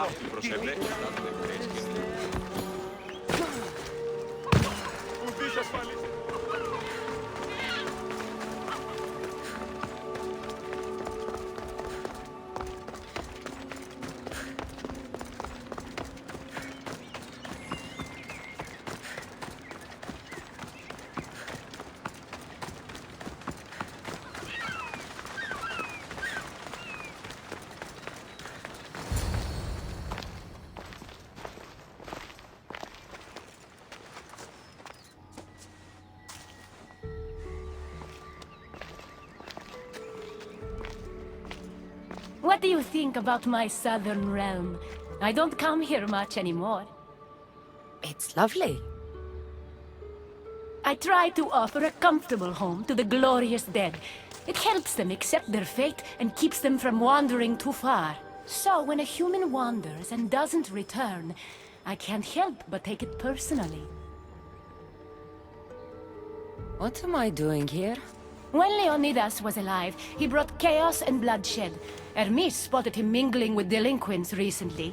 Κάποιοι προσευχές κοιτάζουν εμπειρίες και ουδής ασφαλής. What do you think about my southern realm? I don't come here much anymore. It's lovely. I try to offer a comfortable home to the glorious dead. It helps them accept their fate and keeps them from wandering too far. So when a human wanders and doesn't return, I can't help but take it personally. What am I doing here? When Leonidas was alive, he brought chaos and bloodshed. Hermes spotted him mingling with delinquents recently.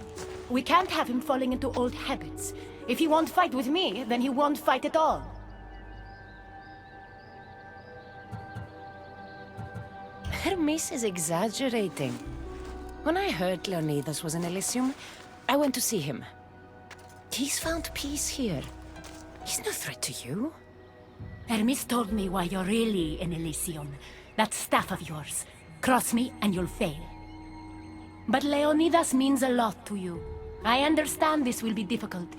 We can't have him falling into old habits. If he won't fight with me, then he won't fight at all. Hermes is exaggerating. When I heard Leonidas was in Elysium, I went to see him. He's found peace here. He's no threat to you. Hermes told me why you're really in Elysium. That staff of yours. Cross me and you'll fail. But Leonidas means a lot to you. I understand this will be difficult,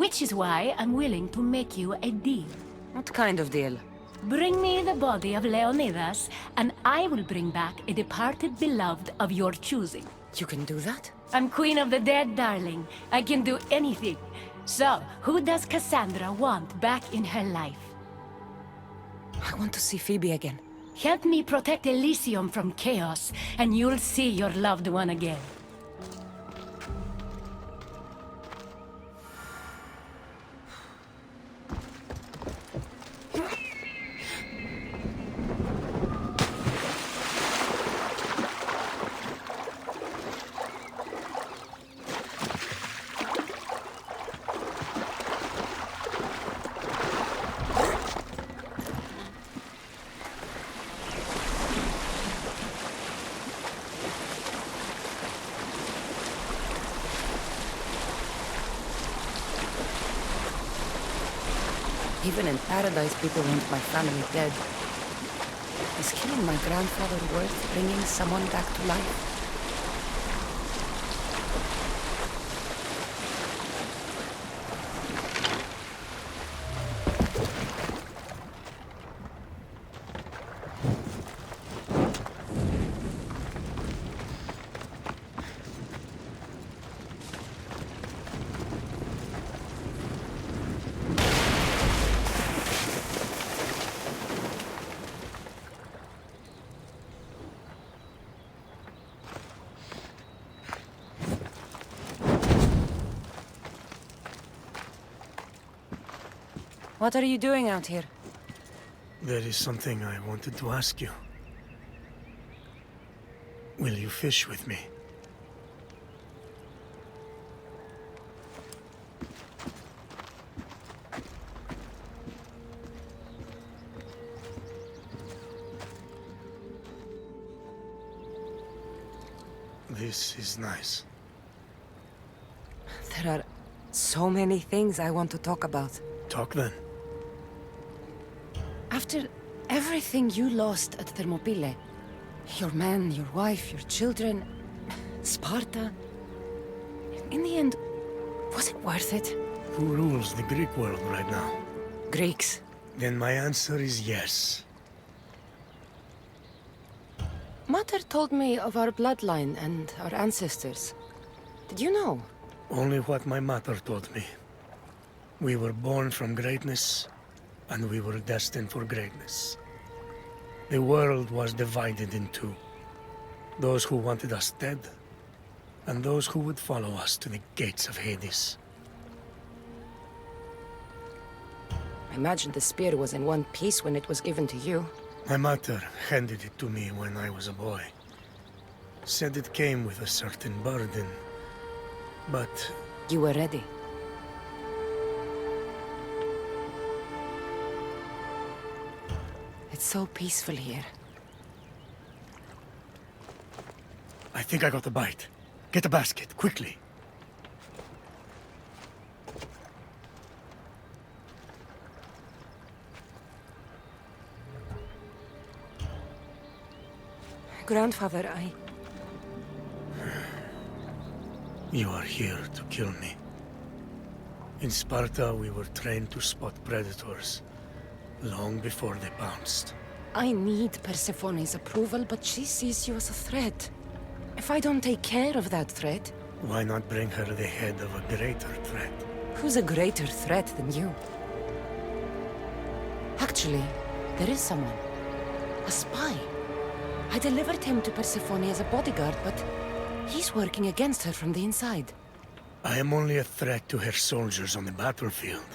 which is why I'm willing to make you a deal. What kind of deal? Bring me the body of Leonidas, and I will bring back a departed beloved of your choosing. You can do that? I'm queen of the dead, darling. I can do anything. So, who does Cassandra want back in her life? I want to see Phoebe again. Help me protect Elysium from chaos, and you'll see your loved one again. Even in paradise, people want my family dead. Is killing my grandfather worth bringing someone back to life? What are you doing out here? There is something I wanted to ask you. Will you fish with me? This is nice. There are so many things I want to talk about. Talk then. After everything you lost at Thermopylae, your men, your wife, your children, Sparta, in the end, was it worth it? Who rules the Greek world right now? Greeks. Then my answer is yes. Mater told me of our bloodline and our ancestors. Did you know? Only what my mother told me. We were born from greatness, and we were destined for greatness. The world was divided in two. Those who wanted us dead, and those who would follow us to the gates of Hades. I imagine the spear was in one piece when it was given to you. My mother handed it to me when I was a boy. Said it came with a certain burden. But You were ready. It's so peaceful here. I think I got the bite. Get a basket, quickly. Grandfather, You are here to kill me. In Sparta, we were trained to spot predators, long before they pounced. I need Persephone's approval, but she sees you as a threat. If I don't take care of that threat, Why not bring her the head of a greater threat? who's a greater threat than you? Actually, there is someone. A spy. I delivered him to Persephone as a bodyguard, but he's working against her from the inside. I am only a threat to her soldiers on the battlefield.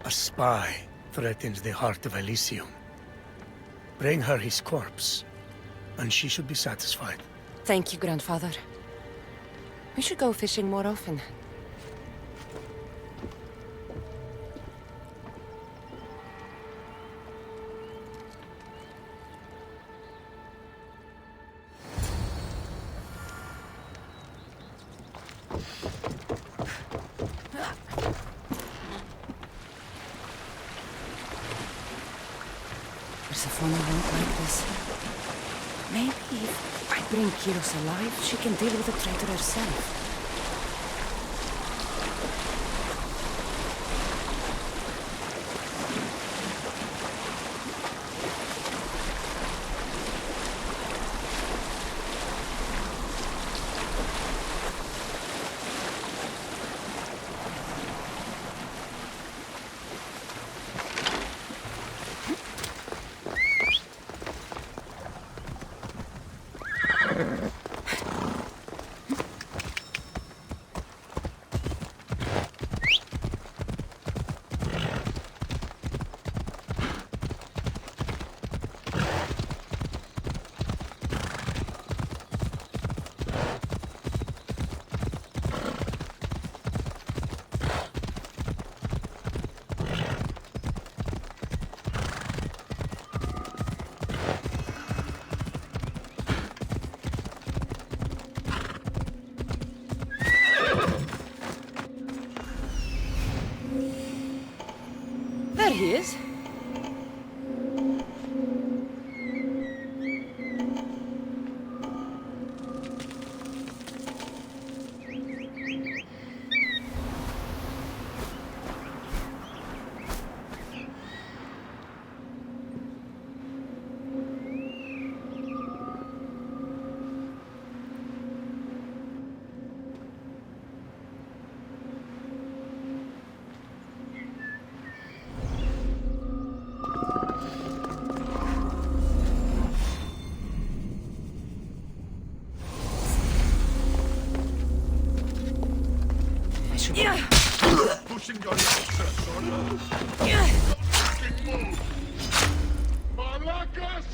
A spy threatens the heart of Elysium. Bring her his corpse, and she should be satisfied. Thank you, Grandfather. We should go fishing more often. Persephone won't like this. Maybe if I bring Kyros alive, she can deal with the traitor herself. There he is. Pushing your nonsense, son. Fucking move! Malacas!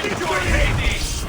Enjoy Hades!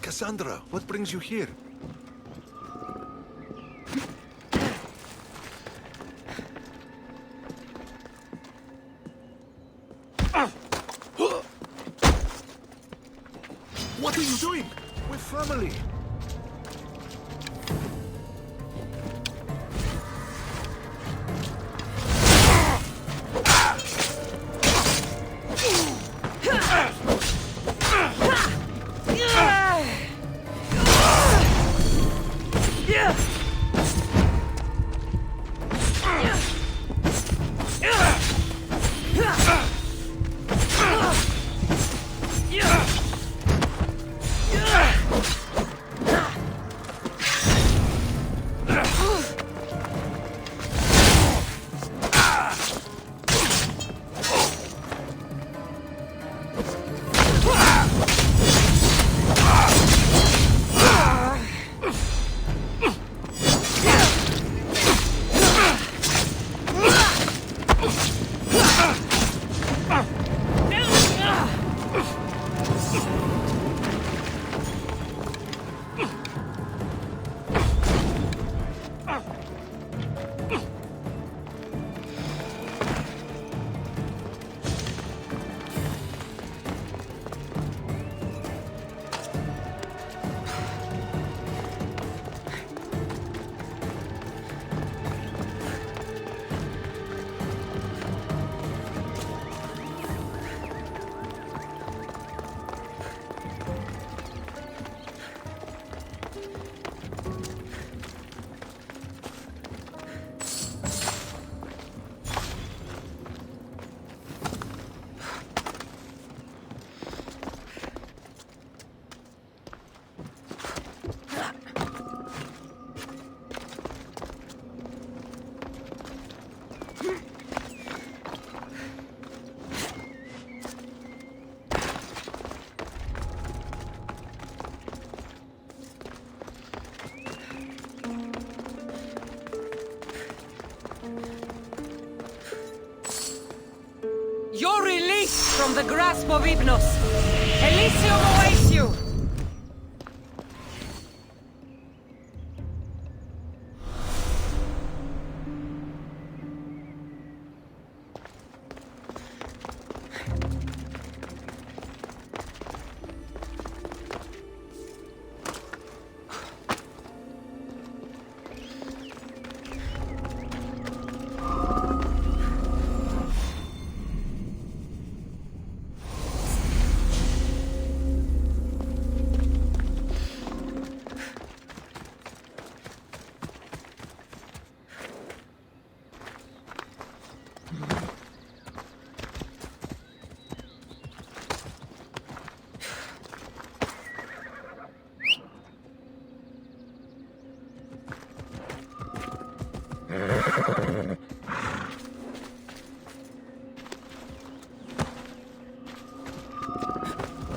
Cassandra, what brings you here? What are you doing? We're family. You're released from the grasp of Hypnos. Elysium awaits you!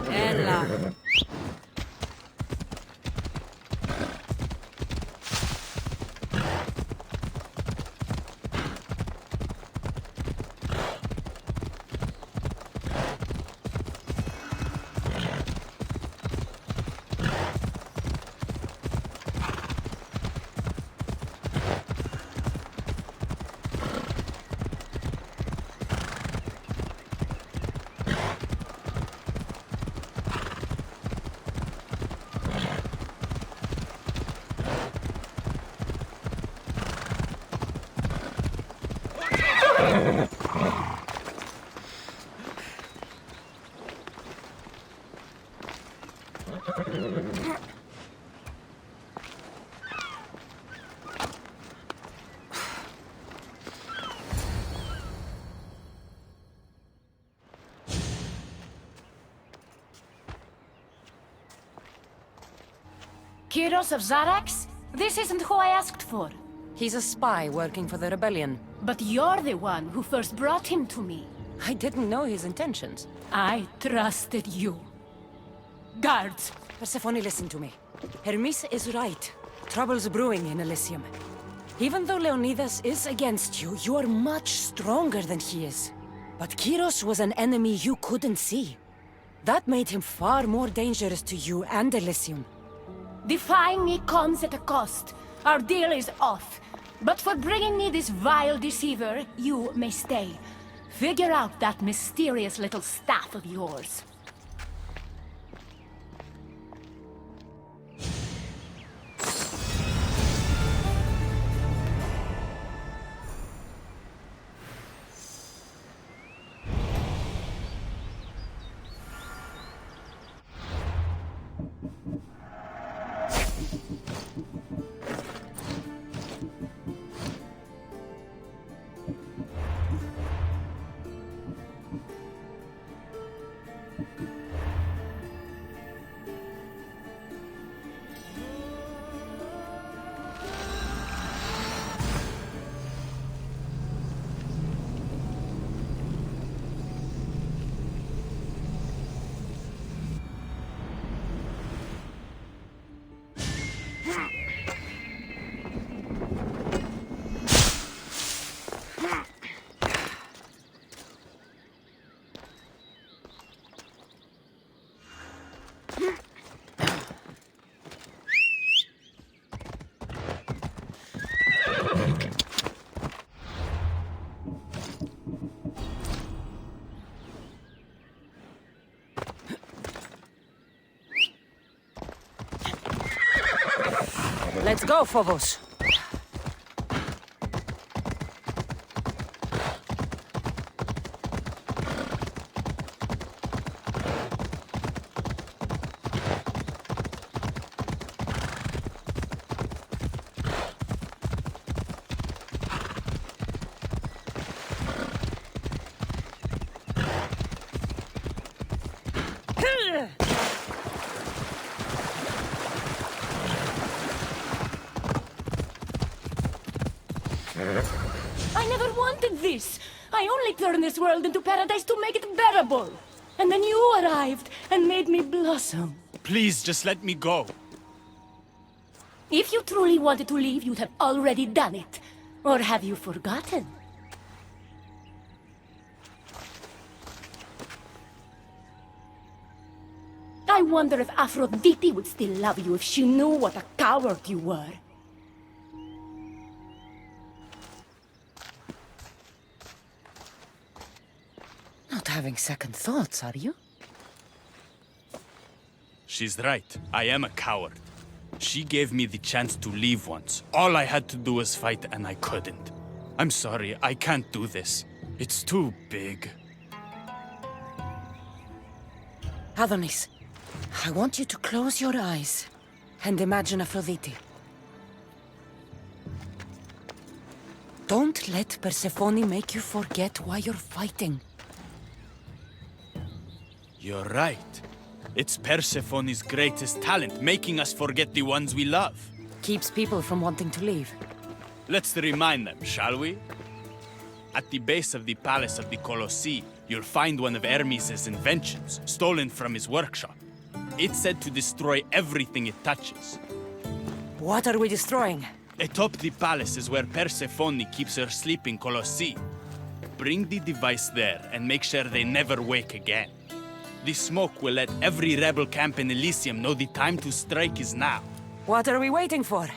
Ella. Kyros of Zarax? This isn't who I asked for. He's a spy working for the rebellion. But you're the one who first brought him to me. I didn't know his intentions. I trusted you. Guards! Persephone, listen to me. Hermes is right. Trouble's brewing in Elysium. Even though Leonidas is against you, you are much stronger than he is. But Kyros was an enemy you couldn't see. That made him far more dangerous to you and Elysium. Defying me comes at a cost. Our deal is off. But for bringing me this vile deceiver, you may stay. Figure out that mysterious little staff of yours. Let's go, Phobos. I never wanted this. I only turned this world into paradise to make it bearable. And then you arrived and made me blossom. Please, just let me go. If you truly wanted to leave, you'd have already done it. Or have you forgotten? I wonder if Aphrodite would still love you if she knew what a coward you were. Not having second thoughts, are you? She's right. I am a coward. She gave me the chance to leave once. All I had to do was fight, and I couldn't. I'm sorry, I can't do this. It's too big. Adonis, I want you to close your eyes and imagine Aphrodite. Don't let Persephone make you forget why you're fighting. You're right. It's Persephone's greatest talent, making us forget the ones we love. Keeps people from wanting to leave. Let's remind them, shall we? At the base of the Palace of the Colossi, you'll find one of Hermes' inventions, stolen from his workshop. It's said to destroy everything it touches. What are we destroying? Atop the palace is where Persephone keeps her sleeping Colossi. Bring the device there and make sure they never wake again. The smoke will let every rebel camp in Elysium know the time to strike is now. What are we waiting for?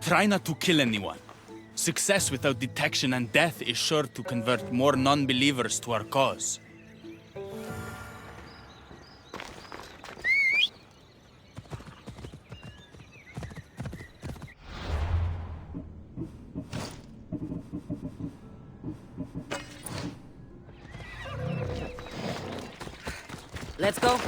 Try not to kill anyone. Success without detection and death is sure to convert more non-believers to our cause. Let's go.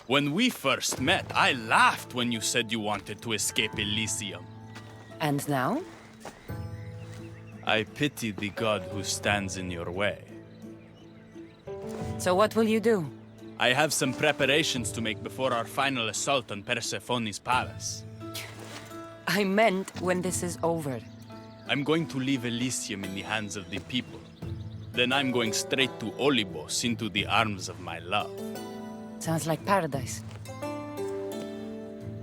When we first met, I laughed when you said you wanted to escape Elysium. And now? I pity the god who stands in your way. So what will you do? I have some preparations to make before our final assault on Persephone's palace. I meant when this is over. I'm going to leave Elysium in the hands of the people. Then I'm going straight to Olibos, into the arms of my love. Sounds like paradise.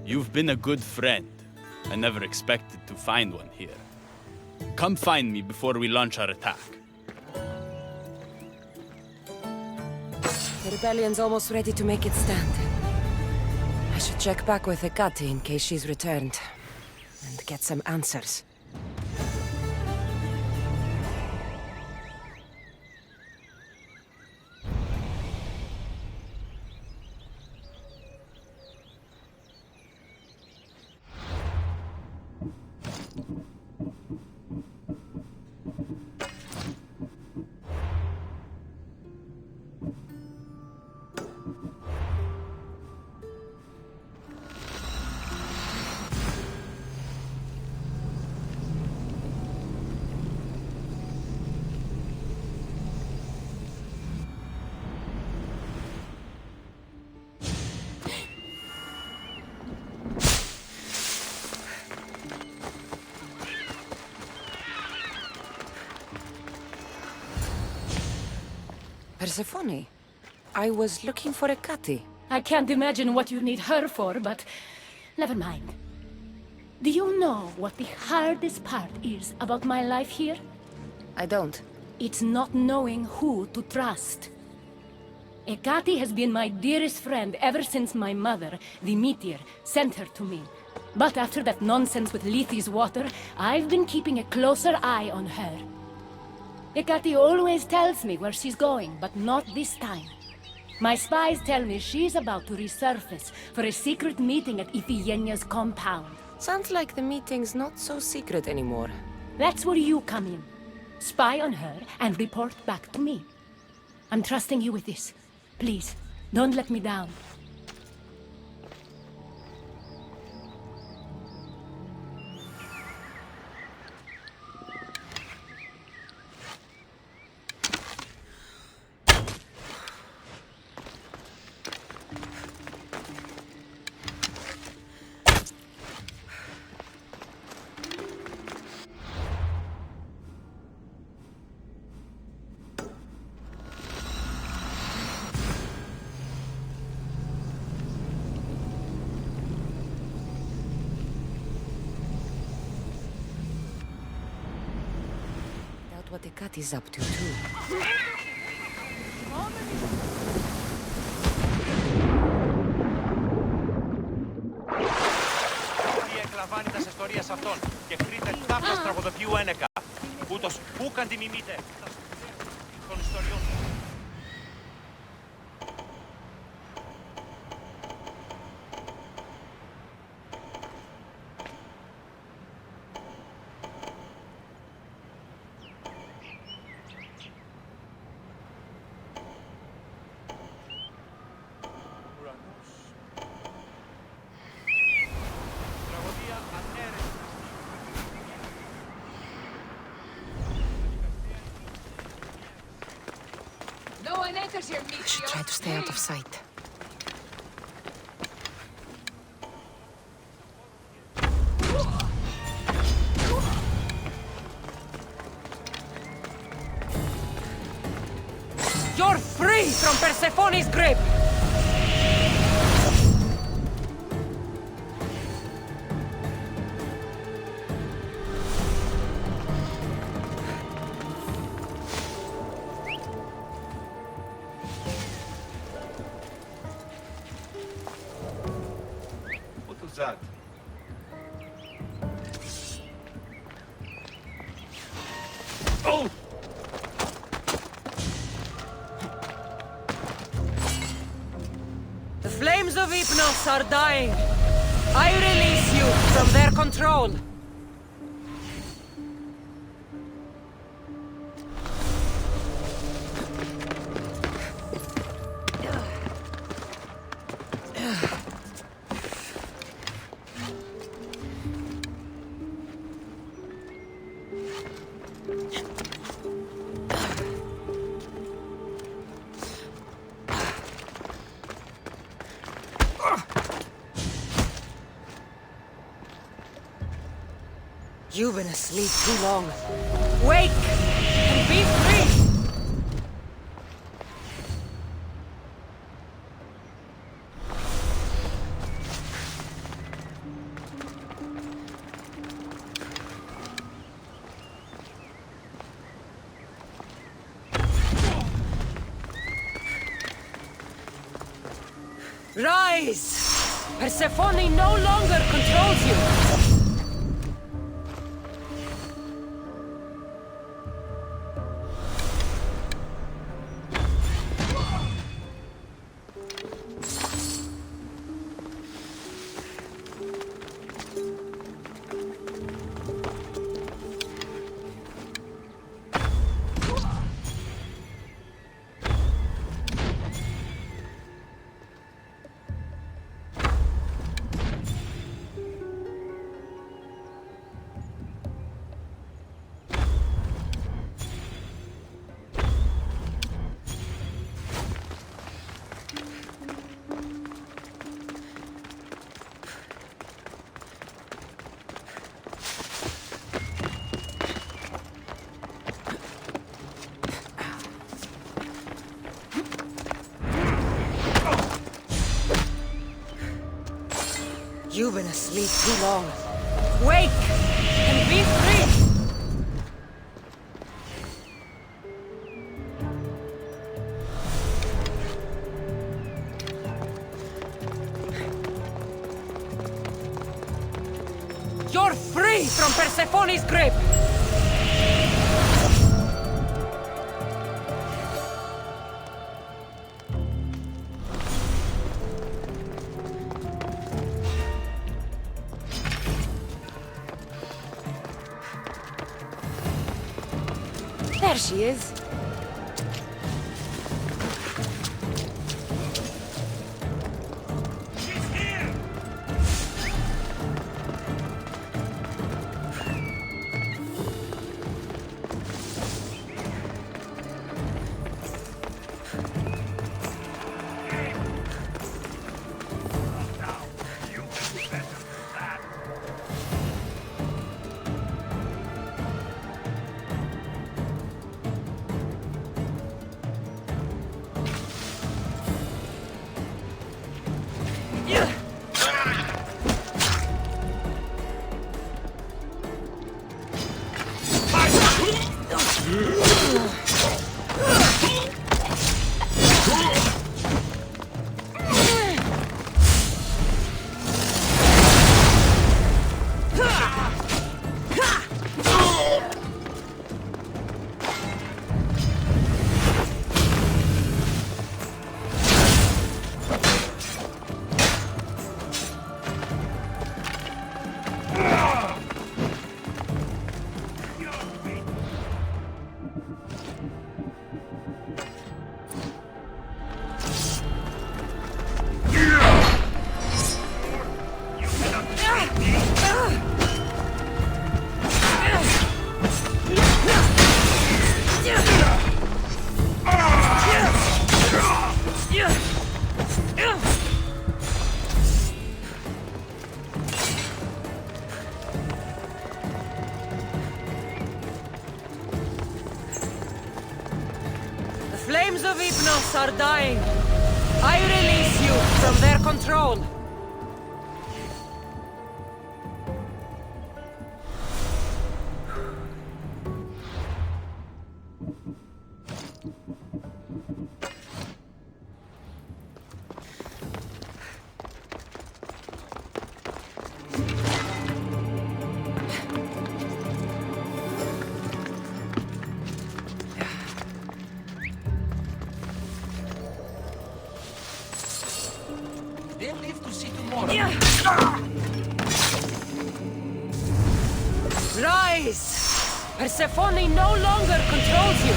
You've been a good friend. I never expected to find one here. Come find me before we launch our attack. The rebellion's almost ready to make its stand. I should check back with Hecate in case she's returned. And get some answers. Persephone, I was looking for Hecate. I can't imagine what you need her for, but never mind. Do you know what the hardest part is about my life here? I don't. It's not knowing who to trust. Hecate has been my dearest friend ever since my mother, the meteor, sent her to me. But after that nonsense with Lethe's water, I've been keeping a closer eye on her. Hecate always tells me where she's going, but not this time. My spies tell me she's about to resurface for a secret meeting at Iphigenia's compound. Sounds like the meeting's not so secret anymore. That's where you come in. Spy on her and report back to me. I'm trusting you with this. Please, don't let me down. What Hecate's up to, too. Εκλαμβάνει τα ιστορίες αυτών και κρύβεται τάφος τραγουδοποιού ένεκα. Ούτως ούκαν τιμημείτε των ιστοριών. I should try to stay out of sight. You're free from Persephone's grip! That. Oh! The flames of Hypnos are dying. I release you from their control. You've been asleep too long. Wake and be free! Rise! Persephone no longer controls you! You've been asleep too long. Wake and be free! You're free from Persephone's grip! There she is. Flames of Hypnos are dying. I release you from their control. They'll live to see tomorrow. Rise! Persephone no longer controls you!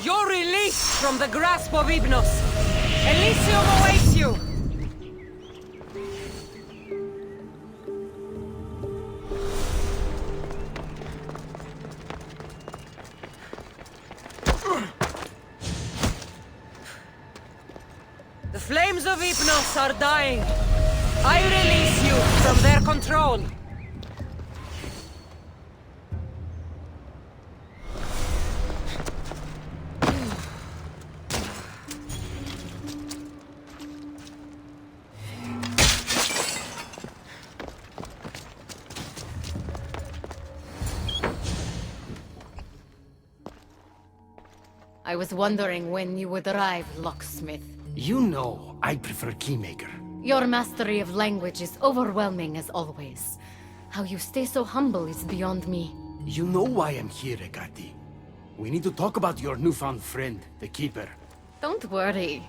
You're released from the grasp of Hypnos! Elysium awaits you! Elynos are dying. I release you from their control. I was wondering when you would arrive, locksmith. You know, I prefer Keymaker. Your mastery of language is overwhelming as always. How you stay so humble is beyond me. You know why I'm here, Ekati. We need to talk about your newfound friend, the Keeper. Don't worry.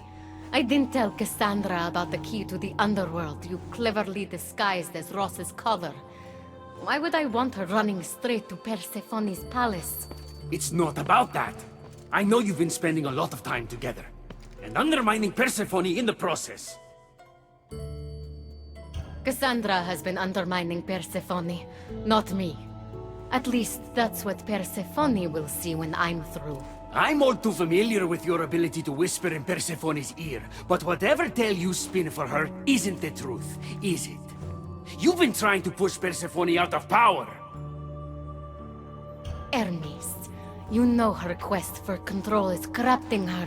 I didn't tell Cassandra about the key to the Underworld you cleverly disguised as Ross's collar. Why would I want her running straight to Persephone's palace? It's not about that. I know you've been spending a lot of time together, and undermining Persephone in the process. Cassandra has been undermining Persephone, not me. At least that's what Persephone will see when I'm through. I'm all too familiar with your ability to whisper in Persephone's ear, but whatever tale you spin for her isn't the truth, is it? You've been trying to push Persephone out of power. Hermes, you know her quest for control is corrupting her.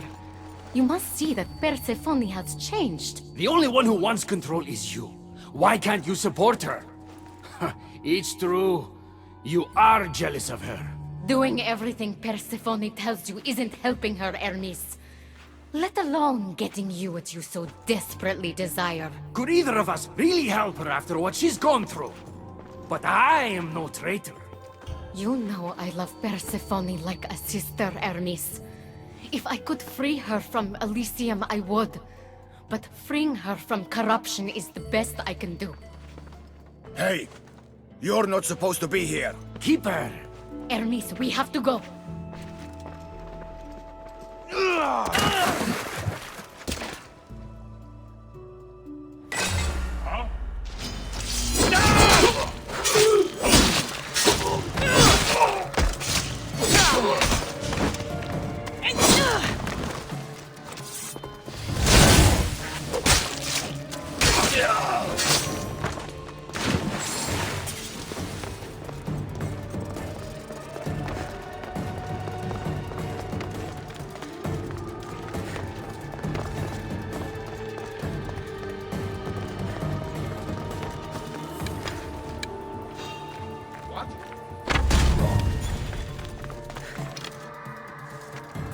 You must see that Persephone has changed. The only one who wants control is you. Why can't you support her? It's true. You are jealous of her. Doing everything Persephone tells you isn't helping her, Hermes. Let alone getting you what you so desperately desire. Could either of us really help her after what she's gone through? But I am no traitor. You know I love Persephone like a sister, Hermes. If I could free her from Elysium, I would. But freeing her from corruption is the best I can do. Hey! You're not supposed to be here! Keeper! Hermes, we have to go.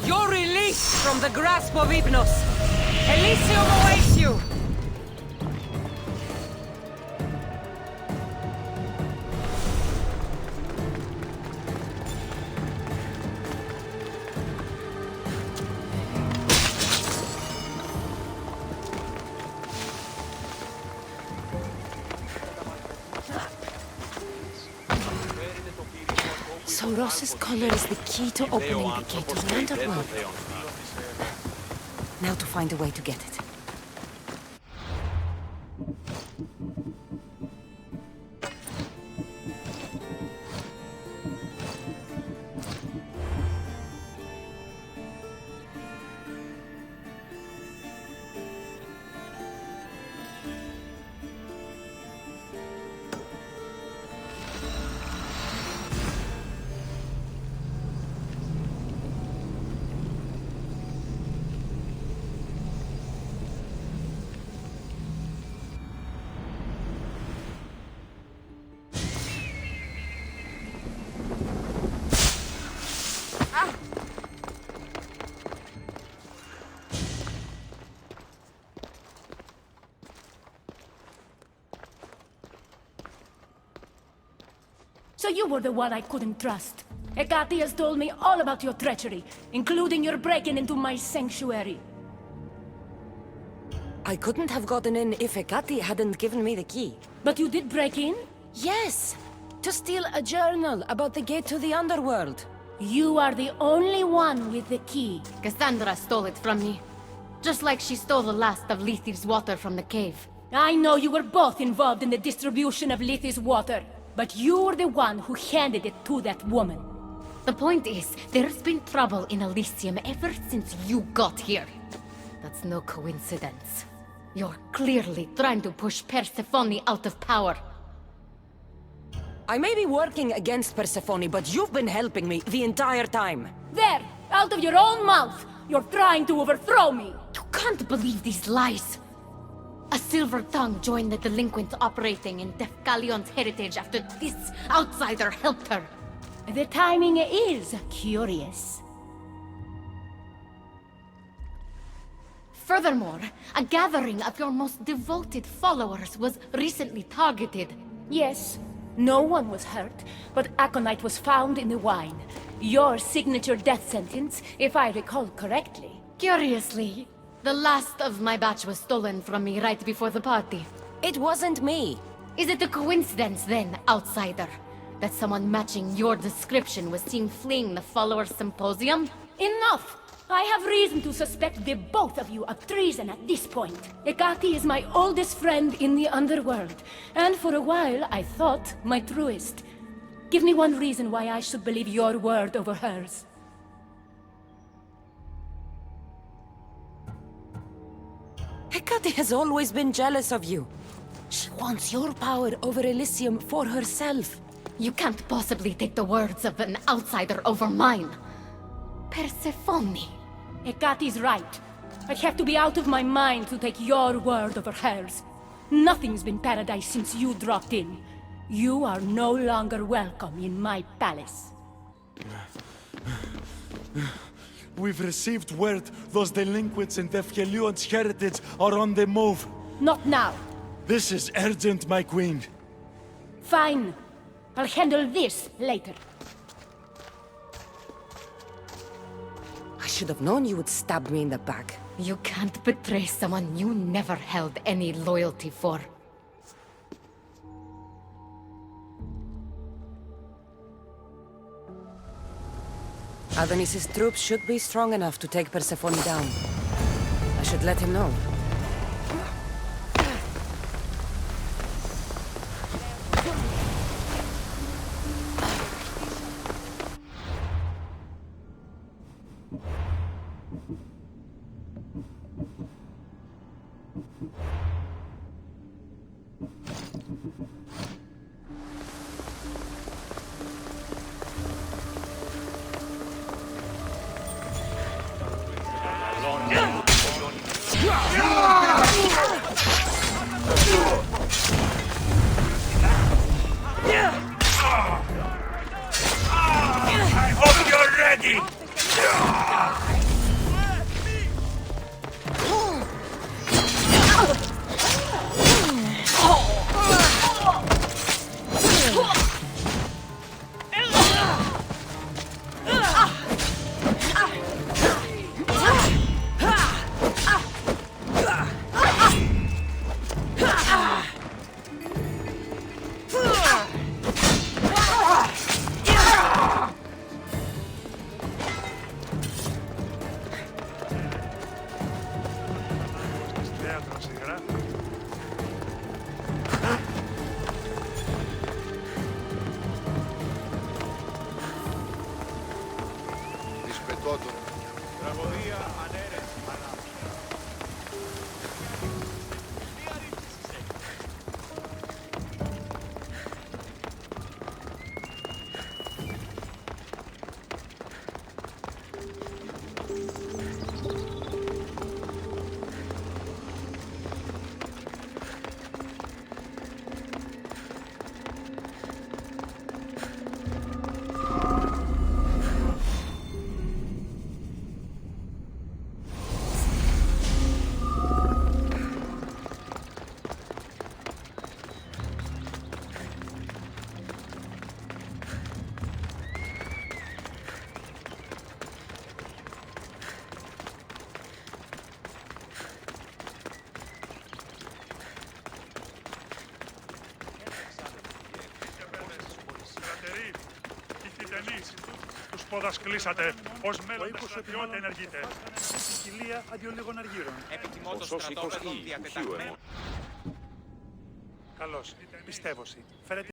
You're released from the grasp of Hypnos. Elysium awaits you! So Ross's collar is the key to opening the gate to the Underworld. Now to find a way to get it. So you were the one I couldn't trust. Hecate has told me all about your treachery, including your breaking into my sanctuary. I couldn't have gotten in if Hecate hadn't given me the key. But you did break in? Yes! To steal a journal about the gate to the Underworld. You are the only one with the key. Cassandra stole it from me. Just like she stole the last of Lethe's water from the cave. I know you were both involved in the distribution of Lethe's water, but you were the one who handed it to that woman. The point is, there's been trouble in Elysium ever since you got here. That's no coincidence. You're clearly trying to push Persephone out of power. I may be working against Persephone, but you've been helping me the entire time. There! Out of your own mouth! You're trying to overthrow me! You can't believe these lies. A silver tongue joined the delinquents operating in Defcalion's heritage after this outsider helped her. The timing is curious. Furthermore, a gathering of your most devoted followers was recently targeted. Yes, no one was hurt, but aconite was found in the wine. Your signature death sentence, if I recall correctly. Curiously, the last of my batch was stolen from me right before the party. It wasn't me. Is it a coincidence then, outsider, that someone matching your description was seen fleeing the followers' symposium? Enough! I have reason to suspect the both of you of treason at this point. Hecate is my oldest friend in the Underworld, and for a while I thought my truest. Give me one reason why I should believe your word over hers. Hecate has always been jealous of you. She wants your power over Elysium for herself. You can't possibly take the words of an outsider over mine. Persephone. Hecate's right. I have to be out of my mind to take your word over hers. Nothing's been paradise since you dropped in. You are no longer welcome in my palace. We've received word those delinquents in Defcalion's heritage are on the move. Not now. This is urgent, my queen. Fine. I'll handle this later. I should have known you would stab me in the back. You can't betray someone you never held any loyalty for. Adonis's troops should be strong enough to take Persephone down. I should let him know. Τους πόδας κλείσατε. Ως μέλλοντες στρατιώτε ενεργείτε. Ποικιλία αντίον λίγων αργύρων. Επιθυμώ το στρατόπεδο διατεταγμένο. Καλώς. Πιστεύωση. Φέρετε